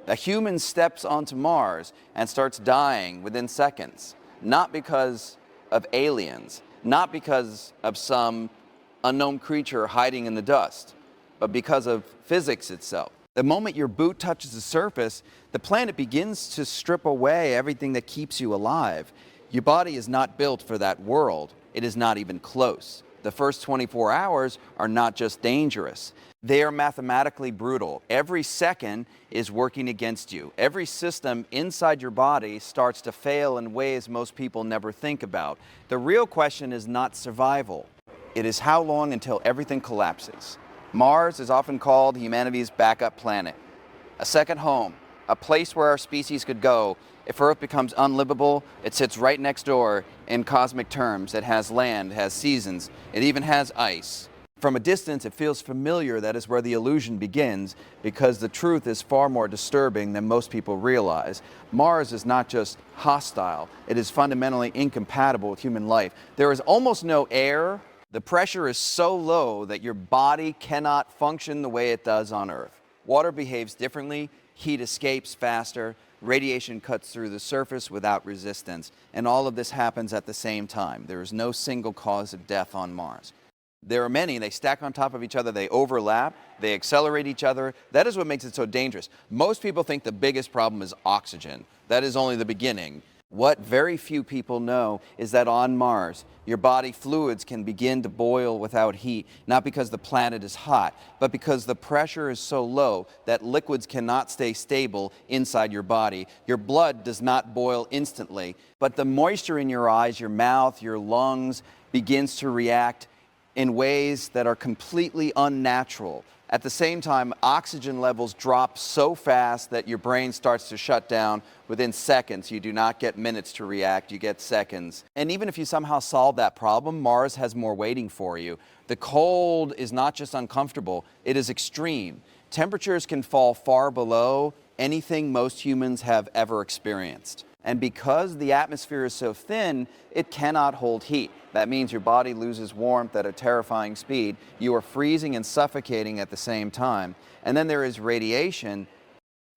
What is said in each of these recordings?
A human steps onto Mars and starts dying within seconds, not because of aliens, not because of some unknown creature hiding in the dust, but because of physics itself. The moment your boot touches the surface, the planet begins to strip away everything that keeps you alive. Your body is not built for that world. It is not even close. The first 24 hours are not just dangerous. They are mathematically brutal. Every second is working against you. Every system inside your body starts to fail in ways most people never think about. The real question is not survival. It is how long until everything collapses. Mars is often called humanity's backup planet, a second home, a place where our species could go. If Earth becomes unlivable, it sits right next door in cosmic terms. It has land, it has seasons, it even has ice. From a distance, it feels familiar. That is where the illusion begins, because the truth is far more disturbing than most people realize. Mars is not just hostile, it is fundamentally incompatible with human life. There is almost no air. The pressure is so low that your body cannot function the way it does on Earth. Water behaves differently, heat escapes faster, radiation cuts through the surface without resistance, and all of this happens at the same time. There is no single cause of death on Mars. There are many, they stack on top of each other, they overlap, they accelerate each other. That is what makes it so dangerous. Most people think the biggest problem is oxygen. That is only the beginning. What very few people know is that on Mars, your body fluids can begin to boil without heat, not because the planet is hot, but because the pressure is so low that liquids cannot stay stable inside your body. Your blood does not boil instantly, but the moisture in your eyes, your mouth, your lungs begins to react in ways that are completely unnatural. At the same time, oxygen levels drop so fast that your brain starts to shut down within seconds. You do not get minutes to react, you get seconds. And even if you somehow solve that problem, Mars has more waiting for you. The cold is not just uncomfortable, it is extreme. Temperatures can fall far below anything most humans have ever experienced. And because the atmosphere is so thin, it cannot hold heat. That means your body loses warmth at a terrifying speed. You are freezing and suffocating at the same time. And then there is radiation.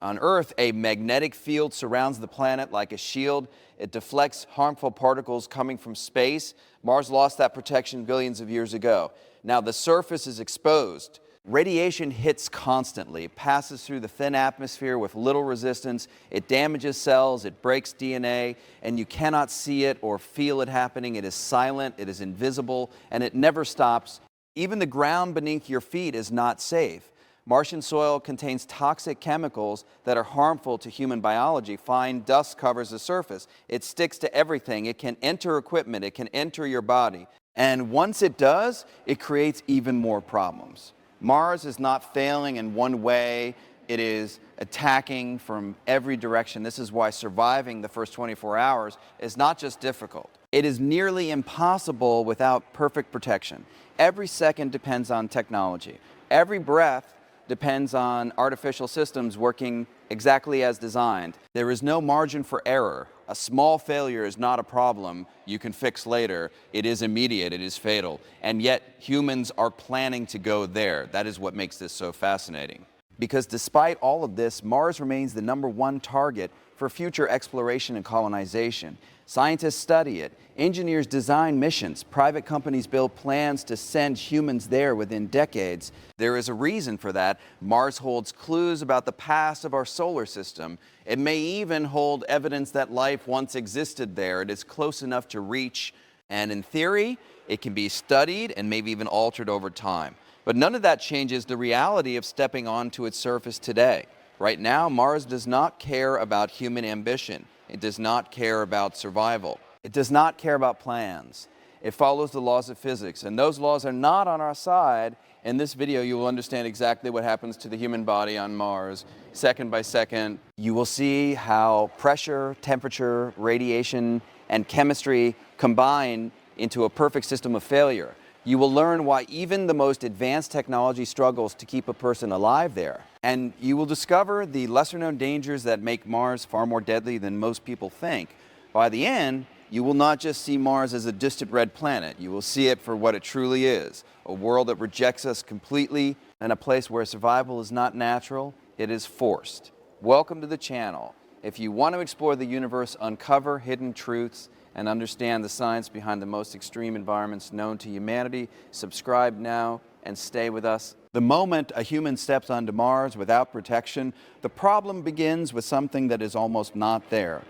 On Earth, a magnetic field surrounds the planet like a shield. It deflects harmful particles coming from space. Mars lost that protection billions of years ago. Now the surface is exposed. Radiation hits constantly. It passes through the thin atmosphere with little resistance. It damages cells, it breaks DNA, and you cannot see it or feel it happening. It is silent, it is invisible, and it never stops. Even the ground beneath your feet is not safe. Martian soil contains toxic chemicals that are harmful to human biology. Fine dust covers the surface. It sticks to everything. It can enter equipment, it can enter your body. And once it does, it creates even more problems. Mars is not failing in one way, it is attacking from every direction. This is why surviving the first 24 hours is not just difficult. It is nearly impossible without perfect protection. Every second depends on technology. Every breath depends on artificial systems working exactly as designed. There is no margin for error. A small failure is not a problem you can fix later. It is immediate, it is fatal. And yet humans are planning to go there. That is what makes this so fascinating. Because despite all of this, Mars remains the #1 target for future exploration and colonization. Scientists study it. Engineers design missions. Private companies build plans to send humans there within decades. There is a reason for that. Mars holds clues about the past of our solar system. It may even hold evidence that life once existed there. It is close enough to reach, and in theory, it can be studied and maybe even altered over time. But none of that changes the reality of stepping onto its surface today. Right now, Mars does not care about human ambition. It does not care about survival. It does not care about plans. It follows the laws of physics, and those laws are not on our side. In this video, you will understand exactly what happens to the human body on Mars, second by second. You will see how pressure, temperature, radiation, and chemistry combine into a perfect system of failure. You will learn why even the most advanced technology struggles to keep a person alive there. And you will discover the lesser-known dangers that make Mars far more deadly than most people think. By the end, you will not just see Mars as a distant red planet. You will see it for what it truly is, a world that rejects us completely and a place where survival is not natural, it is forced. Welcome to the channel. If you want to explore the universe, uncover hidden truths, and understand the science behind the most extreme environments known to humanity, subscribe now and stay with us. The moment a human steps onto Mars without protection, the problem begins with something that is almost not there.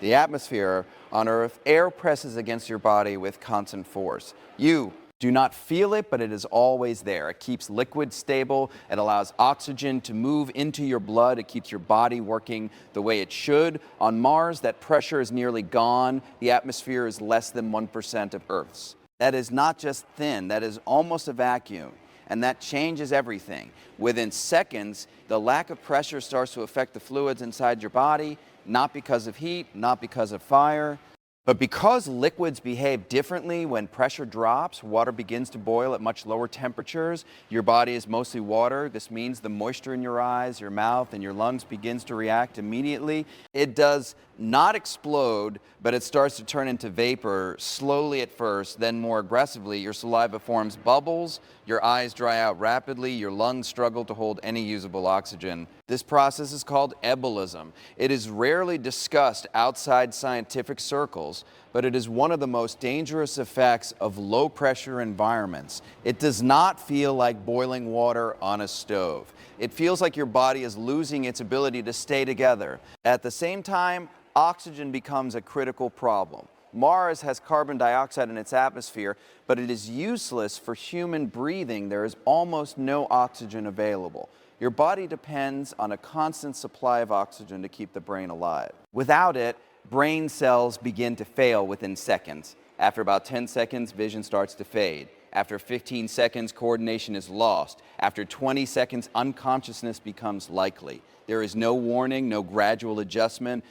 The atmosphere on Earth, air presses against your body with constant force. You do not feel it, but it is always there. It keeps liquid stable. It allows oxygen to move into your blood. It keeps your body working the way it should. On Mars, that pressure is nearly gone. The atmosphere is less than 1% of Earth's. That is not just thin, that is almost a vacuum. And that changes everything. Within seconds, the lack of pressure starts to affect the fluids inside your body, not because of heat, not because of fire, but because liquids behave differently when pressure drops. Water begins to boil at much lower temperatures. Your body is mostly water. This means the moisture in your eyes, your mouth, and your lungs begins to react immediately. It does not explode, but it starts to turn into vapor, slowly at first, then more aggressively. Your saliva forms bubbles, your eyes dry out rapidly, your lungs struggle to hold any usable oxygen. This process is called ebulism. It is rarely discussed outside scientific circles, but it is one of the most dangerous effects of low-pressure environments. It does not feel like boiling water on a stove. It feels like your body is losing its ability to stay together. At the same time, oxygen becomes a critical problem. Mars has carbon dioxide in its atmosphere, but it is useless for human breathing. There is almost no oxygen available. Your body depends on a constant supply of oxygen to keep the brain alive. Without it, brain cells begin to fail within seconds. After about 10 seconds, vision starts to fade. After 15 seconds, coordination is lost. After 20 seconds, unconsciousness becomes likely. There is no warning, no gradual adjustment.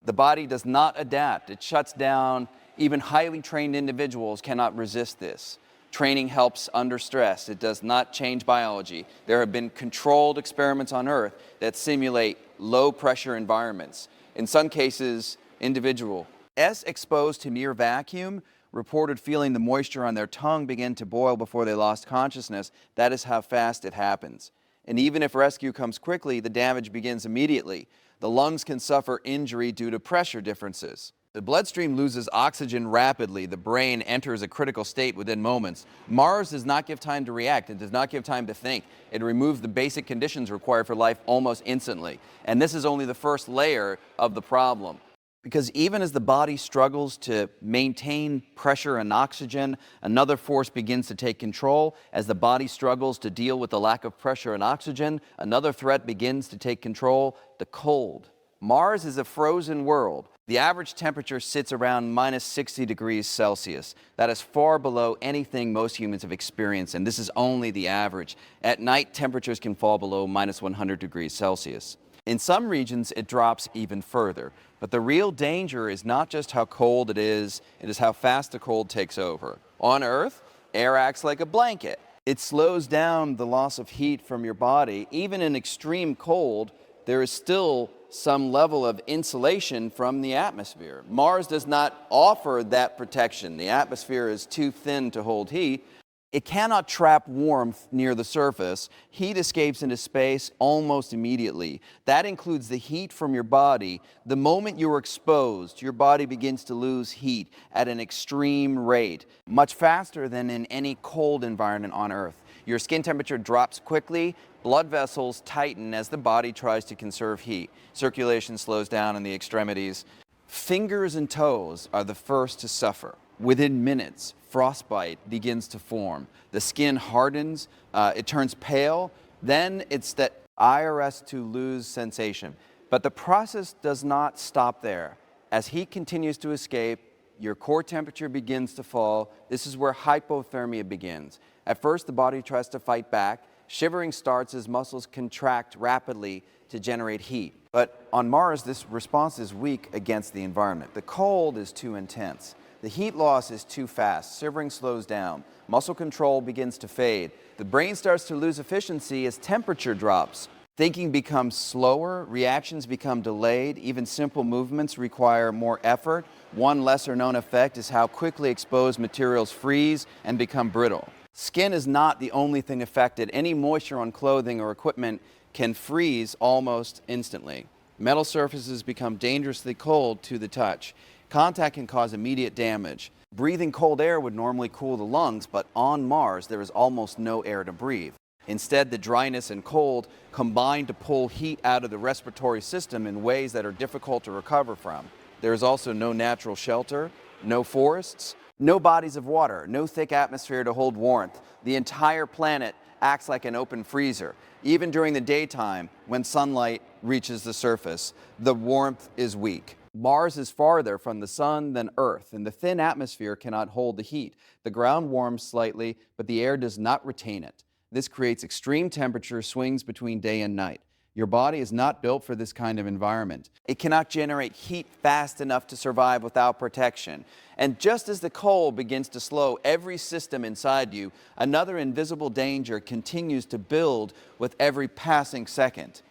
The body does not adapt. It shuts down. Even highly trained individuals cannot resist this. Training helps under stress. It does not change biology. There have been controlled experiments on Earth that simulate low-pressure environments. In some cases, individuals exposed to near vacuum reported feeling the moisture on their tongue begin to boil before they lost consciousness. That is how fast it happens. And even if rescue comes quickly, the damage begins immediately. The lungs can suffer injury due to pressure differences. The bloodstream loses oxygen rapidly. The brain enters a critical state within moments. Mars does not give time to react. It does not give time to think. It removes the basic conditions required for life almost instantly. And this is only the first layer of the problem. Because even as the body struggles to maintain pressure and oxygen, another force begins to take control. As the body struggles to deal with the lack of pressure and oxygen, another threat begins to take control: the cold. Mars is a frozen world. The average temperature sits around minus 60 degrees Celsius. That is far below anything most humans have experienced, and this is only the average. At night, temperatures can fall below minus 100 degrees Celsius. In some regions, it drops even further. But the real danger is not just how cold it is how fast the cold takes over. On Earth, air acts like a blanket. It slows down the loss of heat from your body. Even in extreme cold, there is still some level of insulation from the atmosphere. Mars does not offer that protection. The atmosphere is too thin to hold heat. It cannot trap warmth near the surface. Heat escapes into space almost immediately. That includes the heat from your body. The moment you are exposed, your body begins to lose heat at an extreme rate, much faster than in any cold environment on Earth. Your skin temperature drops quickly. Blood vessels tighten as the body tries to conserve heat. Circulation slows down in the extremities. Fingers and toes are the first to suffer. Within minutes, frostbite begins to form. The skin hardens, it turns pale. Then it's that IRS to lose sensation. But the process does not stop there. As heat continues to escape, your core temperature begins to fall. This is where hypothermia begins. At first, the body tries to fight back. Shivering starts as muscles contract rapidly to generate heat. But on Mars, this response is weak against the environment. The cold is too intense. The heat loss is too fast. Shivering slows down. Muscle control begins to fade. The brain starts to lose efficiency as temperature drops. Thinking becomes slower. Reactions become delayed. Even simple movements require more effort. One lesser known effect is how quickly exposed materials freeze and become brittle. Skin is not the only thing affected. Any moisture on clothing or equipment can freeze almost instantly. Metal surfaces become dangerously cold to the touch. Contact can cause immediate damage. Breathing cold air would normally cool the lungs, but on Mars there is almost no air to breathe. Instead, the dryness and cold combine to pull heat out of the respiratory system in ways that are difficult to recover from. There is also no natural shelter, no forests, no bodies of water, no thick atmosphere to hold warmth. The entire planet acts like an open freezer. Even during the daytime, when sunlight reaches the surface, the warmth is weak. Mars is farther from the sun than Earth, and the thin atmosphere cannot hold the heat. The ground warms slightly, but the air does not retain it. This creates extreme temperature swings between day and night. Your body is not built for this kind of environment. It cannot generate heat fast enough to survive without protection. And just as the cold begins to slow every system inside you, another invisible danger continues to build with every passing second.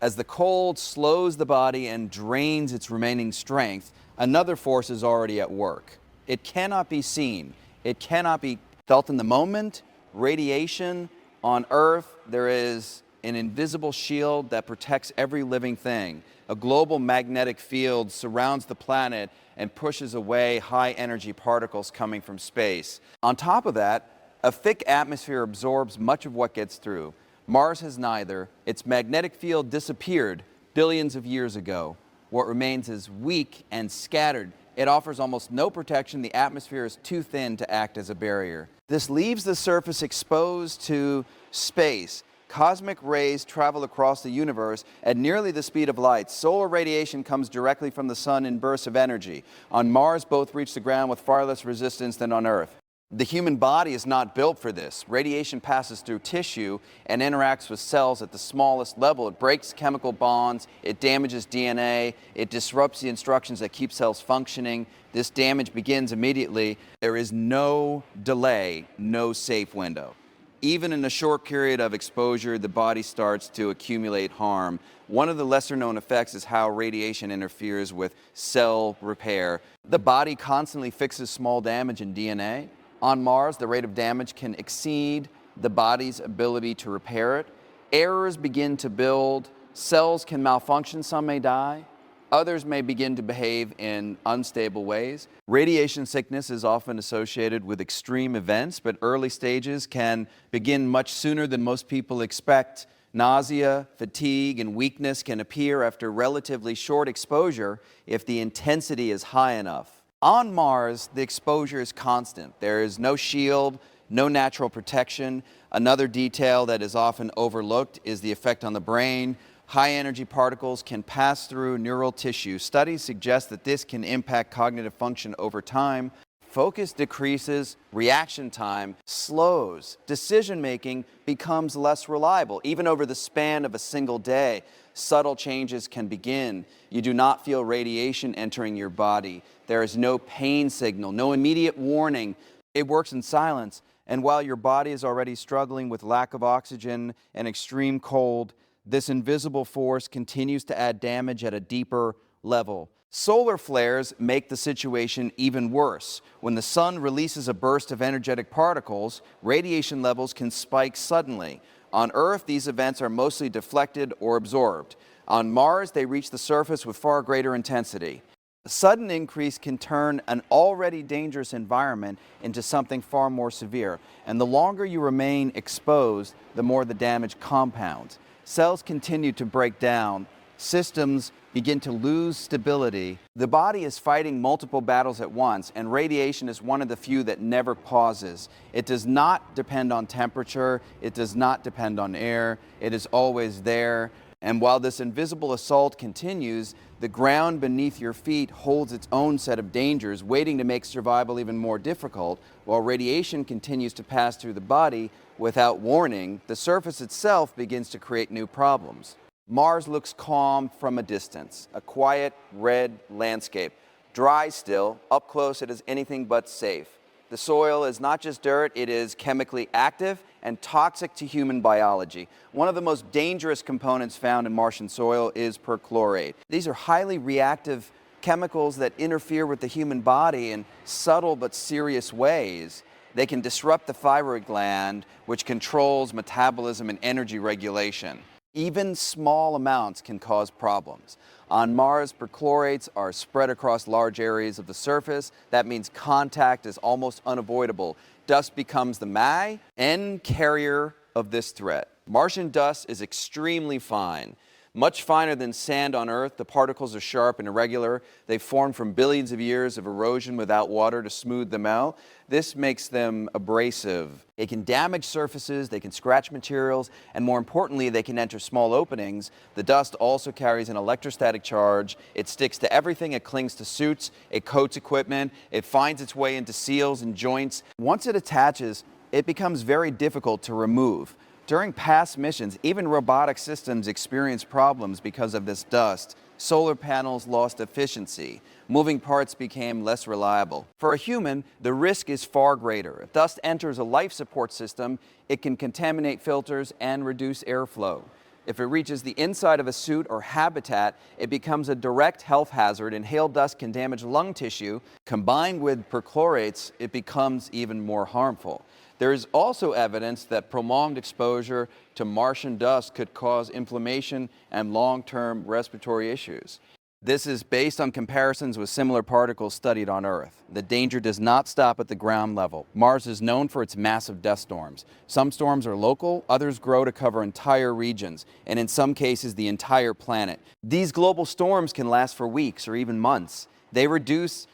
As the cold slows the body and drains its remaining strength, another force is already at work. It cannot be seen. It cannot be felt in the moment. Radiation. On Earth, there is an invisible shield that protects every living thing. A global magnetic field surrounds the planet and pushes away high-energy particles coming from space. On top of that, a thick atmosphere absorbs much of what gets through. Mars has neither. Its magnetic field disappeared billions of years ago. What remains is weak and scattered. It offers almost no protection. The atmosphere is too thin to act as a barrier. This leaves the surface exposed to space. Cosmic rays travel across the universe at nearly the speed of light. Solar radiation comes directly from the sun in bursts of energy. On Mars, both reach the ground with far less resistance than on Earth. The human body is not built for this. Radiation passes through tissue and interacts with cells at the smallest level. It breaks chemical bonds, it damages DNA, it disrupts the instructions that keep cells functioning. This damage begins immediately. There is no delay, no safe window. Even in a short period of exposure, the body starts to accumulate harm. One of the lesser-known effects is how radiation interferes with cell repair. The body constantly fixes small damage in DNA. On Mars, the rate of damage can exceed the body's ability to repair it. Errors begin to build. Cells can malfunction. Some may die. Others may begin to behave in unstable ways. Radiation sickness is often associated with extreme events, but early stages can begin much sooner than most people expect. Nausea, fatigue, and weakness can appear after relatively short exposure if the intensity is high enough. On Mars, the exposure is constant. There is no shield, no natural protection. Another detail that is often overlooked is the effect on the brain. High-energy particles can pass through neural tissue. Studies suggest that this can impact cognitive function over time. Focus decreases, reaction time slows, decision-making becomes less reliable. Even over the span of a single day, subtle changes can begin. You do not feel radiation entering your body. There is no pain signal, no immediate warning. It works in silence. And while your body is already struggling with lack of oxygen and extreme cold, this invisible force continues to add damage at a deeper level. Solar flares make the situation even worse. When the sun releases a burst of energetic particles, radiation levels can spike suddenly. On Earth, these events are mostly deflected or absorbed. On Mars, they reach the surface with far greater intensity. A sudden increase can turn an already dangerous environment into something far more severe. And the longer you remain exposed, the more the damage compounds. Cells continue to break down. Systems begin to lose stability. The body is fighting multiple battles at once, and radiation is one of the few that never pauses. It does not depend on temperature. It does not depend on air. It is always there. And while this invisible assault continues, the ground beneath your feet holds its own set of dangers, waiting to make survival even more difficult. While radiation continues to pass through the body without warning, the surface itself begins to create new problems. Mars looks calm from a distance, a quiet red landscape. Dry still, up close it is anything but safe. The soil is not just dirt, it is chemically active and toxic to human biology. One of the most dangerous components found in Martian soil is perchlorate. These are highly reactive chemicals that interfere with the human body in subtle but serious ways. They can disrupt the thyroid gland, which controls metabolism and energy regulation. Even small amounts can cause problems. On Mars, perchlorates are spread across large areas of the surface. That means contact is almost unavoidable. Dust becomes the main carrier of this threat. Martian dust is extremely fine. Much finer than sand on Earth, the particles are sharp and irregular. They form from billions of years of erosion without water to smooth them out. This makes them abrasive. They can damage surfaces, they can scratch materials, and more importantly, they can enter small openings. The dust also carries an electrostatic charge. It sticks to everything. It clings to suits, it coats equipment, it finds its way into seals and joints. Once it attaches, it becomes very difficult to remove. During past missions, even robotic systems experienced problems because of this dust. Solar panels lost efficiency. Moving parts became less reliable. For a human, the risk is far greater. If dust enters a life support system, it can contaminate filters and reduce airflow. If it reaches the inside of a suit or habitat, it becomes a direct health hazard. Inhaled dust can damage lung tissue. Combined with perchlorates, it becomes even more harmful. There is also evidence that prolonged exposure to Martian dust could cause inflammation and long-term respiratory issues. This is based on comparisons with similar particles studied on Earth. The danger does not stop at the ground level. Mars is known for its massive dust storms. Some storms are local, others grow to cover entire regions, and in some cases the entire planet. These global storms can last for weeks or even months. They reduce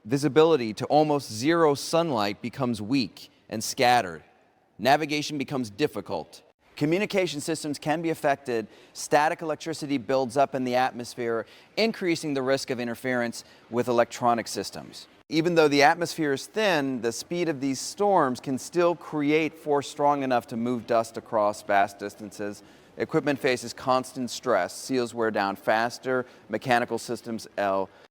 visibility to almost zero. Sunlight becomes weak and scattered. Navigation becomes difficult. Communication systems can be affected. Static electricity builds up in the atmosphere, increasing the risk of interference with electronic systems. Even though the atmosphere is thin, the speed of these storms can still create force strong enough to move dust across vast distances. Equipment faces constant stress. Seals wear down faster. Mechanical systems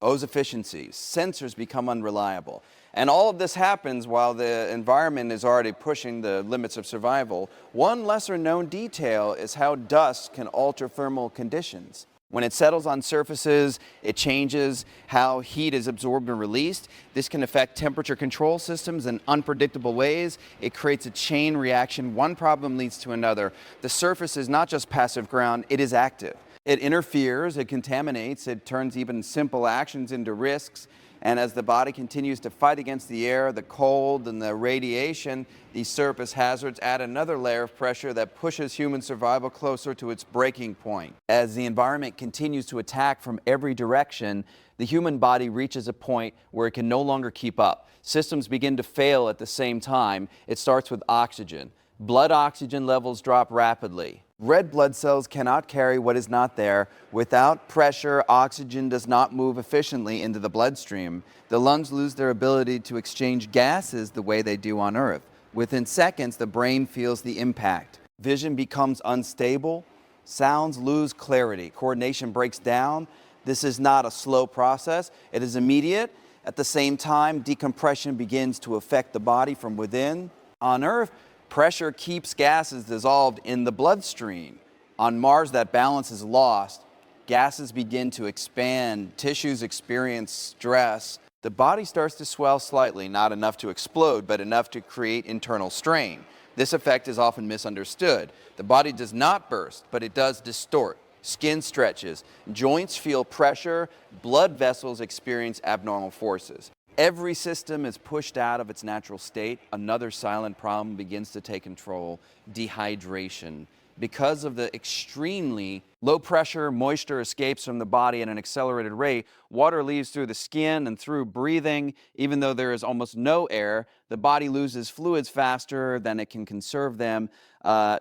lose efficiency. Sensors become unreliable. And all of this happens while the environment is already pushing the limits of survival. One lesser known detail is how dust can alter thermal conditions. When it settles on surfaces, it changes how heat is absorbed and released. This can affect temperature control systems in unpredictable ways. It creates a chain reaction. One problem leads to another. The surface is not just passive ground, it is active. It interferes, it contaminates, it turns even simple actions into risks. And as the body continues to fight against the air, the cold, and the radiation, these surface hazards add another layer of pressure that pushes human survival closer to its breaking point. As the environment continues to attack from every direction, the human body reaches a point where it can no longer keep up. Systems begin to fail at the same time. It starts with oxygen. Blood oxygen levels drop rapidly. Red blood cells cannot carry what is not there. Without pressure, oxygen does not move efficiently into the bloodstream. The lungs lose their ability to exchange gases the way they do on Earth. Within seconds, the brain feels the impact. Vision becomes unstable. Sounds lose clarity. Coordination breaks down. This is not a slow process. It is immediate. At the same time, decompression begins to affect the body from within. On Earth, pressure keeps gases dissolved in the bloodstream. On Mars, that balance is lost. Gases begin to expand. Tissues experience stress. The body starts to swell slightly, not enough to explode, but enough to create internal strain. This effect is often misunderstood. The body does not burst, but it does distort. Skin stretches. Joints feel pressure. Blood vessels experience abnormal forces. Every system is pushed out of its natural state. Another silent problem begins to take control: dehydration. Because of the extremely low pressure, moisture escapes from the body at an accelerated rate. Water leaves through the skin and through breathing. Even though there is almost no air, the body loses fluids faster than it can conserve them.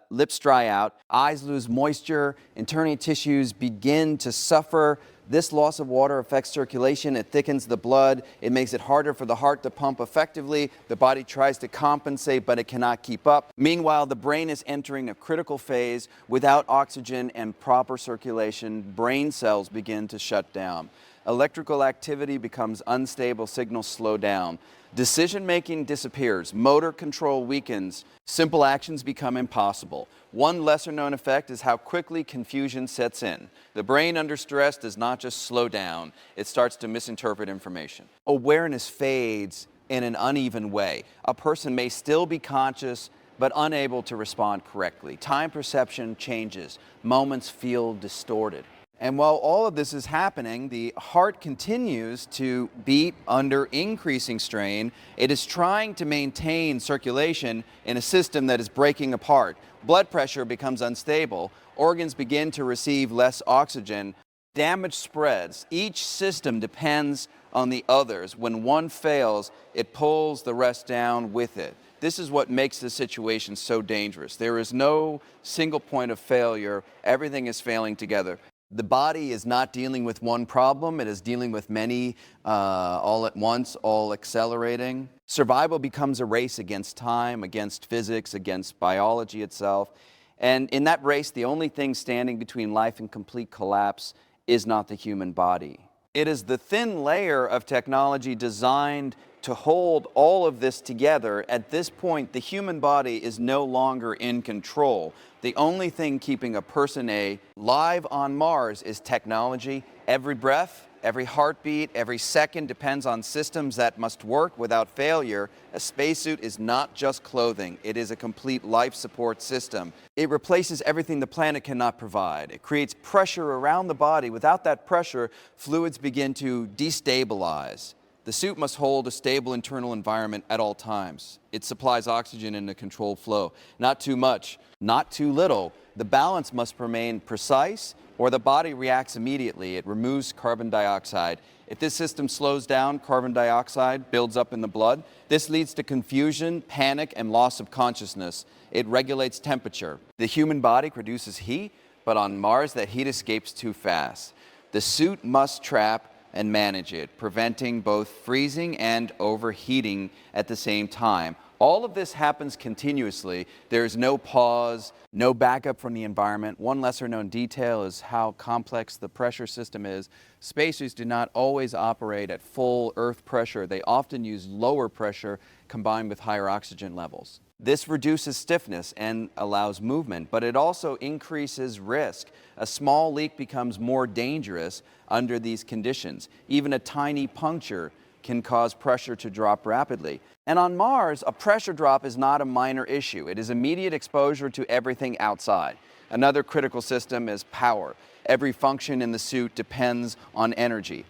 Lips dry out, eyes lose moisture, internal tissues begin to suffer. This loss of water affects circulation. It thickens the blood. It makes it harder for the heart to pump effectively. The body tries to compensate, but it cannot keep up. Meanwhile, the brain is entering a critical phase. Without oxygen and proper circulation, brain cells begin to shut down. Electrical activity becomes unstable. Signals slow down. Decision-making disappears. Motor control weakens. Simple actions become impossible. One lesser-known effect is how quickly confusion sets in. The brain under stress does not just slow down, it starts to misinterpret information. Awareness fades in an uneven way. A person may still be conscious, but unable to respond correctly. Time perception changes. Moments feel distorted. And while all of this is happening, the heart continues to beat under increasing strain. It is trying to maintain circulation in a system that is breaking apart. Blood pressure becomes unstable. Organs begin to receive less oxygen. Damage spreads. Each system depends on the others. When one fails, it pulls the rest down with it. This is what makes the situation so dangerous. There is no single point of failure. Everything is failing together. The body is not dealing with one problem. It is dealing with many all at once, all accelerating. Survival becomes a race against time, against physics, against biology itself. And in that race, the only thing standing between life and complete collapse is not the human body. It is the thin layer of technology designed to hold all of this together. At this point, the human body is no longer in control. The only thing keeping a person alive on Mars is technology. Every breath, every heartbeat, every second depends on systems that must work without failure. A spacesuit is not just clothing. It is a complete life support system. It replaces everything the planet cannot provide. It creates pressure around the body. Without that pressure, fluids begin to destabilize. The suit must hold a stable internal environment at all times. It supplies oxygen in a controlled flow. Not too much, not too little. The balance must remain precise, or the body reacts immediately. It removes carbon dioxide. If this system slows down, carbon dioxide builds up in the blood. This leads to confusion, panic, and loss of consciousness. It regulates temperature. The human body produces heat, but on Mars, that heat escapes too fast. The suit must trap and manage it, preventing both freezing and overheating at the same time. All of this happens continuously. There's no pause, no backup from the environment. One lesser known detail is how complex the pressure system is. Spacesuits do not always operate at full Earth pressure. They often use lower pressure combined with higher oxygen levels. This reduces stiffness and allows movement, but it also increases risk. A small leak becomes more dangerous under these conditions. Even a tiny puncture can cause pressure to drop rapidly. And on Mars, a pressure drop is not a minor issue. It is immediate exposure to everything outside. Another critical system is power. Every function in the suit depends on energy.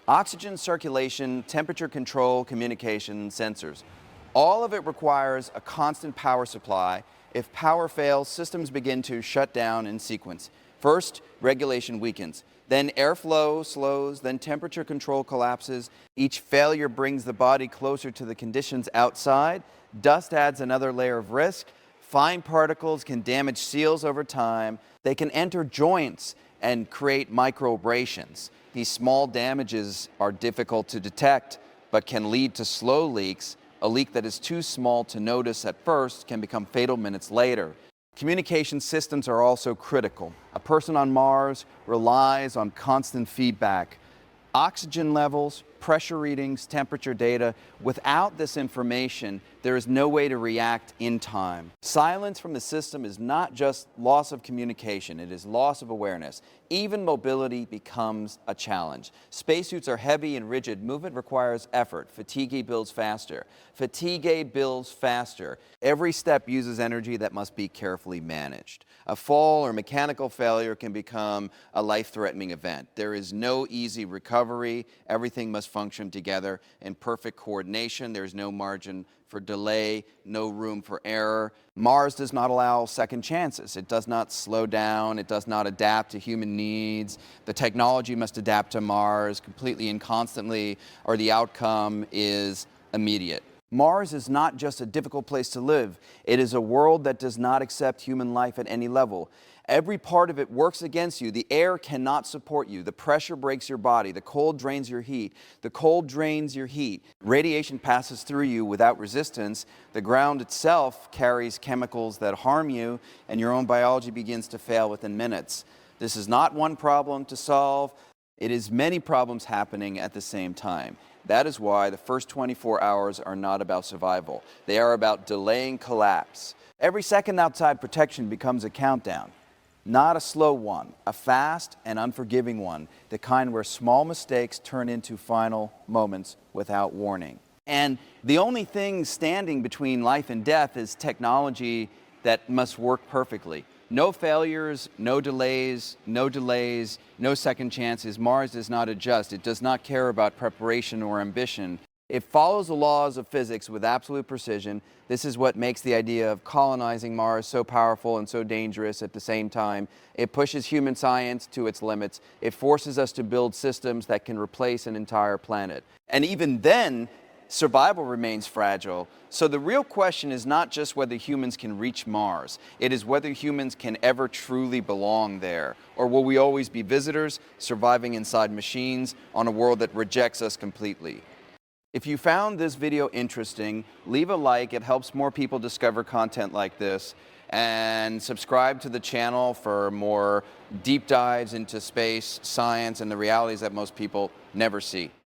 Oxygen circulation, temperature control, communication, sensors. All of it requires a constant power supply. If power fails, systems begin to shut down in sequence. First, regulation weakens. Then airflow slows, then temperature control collapses. Each failure brings the body closer to the conditions outside. Dust adds another layer of risk. Fine particles can damage seals over time. They can enter joints and create micro abrasions. These small damages are difficult to detect, but can lead to slow leaks. A leak that is too small to notice at first can become fatal minutes later. Communication systems are also critical. A person on Mars relies on constant feedback. Oxygen levels, pressure readings, temperature data. Without this information, there is no way to react in time. Silence from the system is not just loss of communication, it is loss of awareness. Even mobility becomes a challenge. Spacesuits are heavy and rigid. Movement requires effort. Fatigue builds faster. Fatigue builds faster. Every step uses energy that must be carefully managed. A fall or mechanical failure can become a life-threatening event. There is no easy recovery. Everything must function together in perfect coordination. There is no margin for delay, no room for error. Mars does not allow second chances. It does not slow down. It does not adapt to human needs. The technology must adapt to Mars completely and constantly, or the outcome is immediate. Mars is not just a difficult place to live. It is a world that does not accept human life at any level. Every part of it works against you. The air cannot support you. The pressure breaks your body. The cold drains your heat. The cold drains your heat. Radiation passes through you without resistance. The ground itself carries chemicals that harm you, and your own biology begins to fail within minutes. This is not one problem to solve. It is many problems happening at the same time. That is why the first 24 hours are not about survival. They are about delaying collapse. Every second outside protection becomes a countdown. Not a slow one, a fast and unforgiving one, the kind where small mistakes turn into final moments without warning. And the only thing standing between life and death is technology that must work perfectly. No failures, no delays, no second chances. Mars does not adjust. It does not care about preparation or ambition. It follows the laws of physics with absolute precision. This is what makes the idea of colonizing Mars so powerful and so dangerous at the same time. It pushes human science to its limits. It forces us to build systems that can replace an entire planet. And even then, survival remains fragile. So the real question is not just whether humans can reach Mars. It is whether humans can ever truly belong there. Or will we always be visitors, surviving inside machines on a world that rejects us completely? If you found this video interesting, leave a like. It helps more people discover content like this. And subscribe to the channel for more deep dives into space, science, and the realities that most people never see.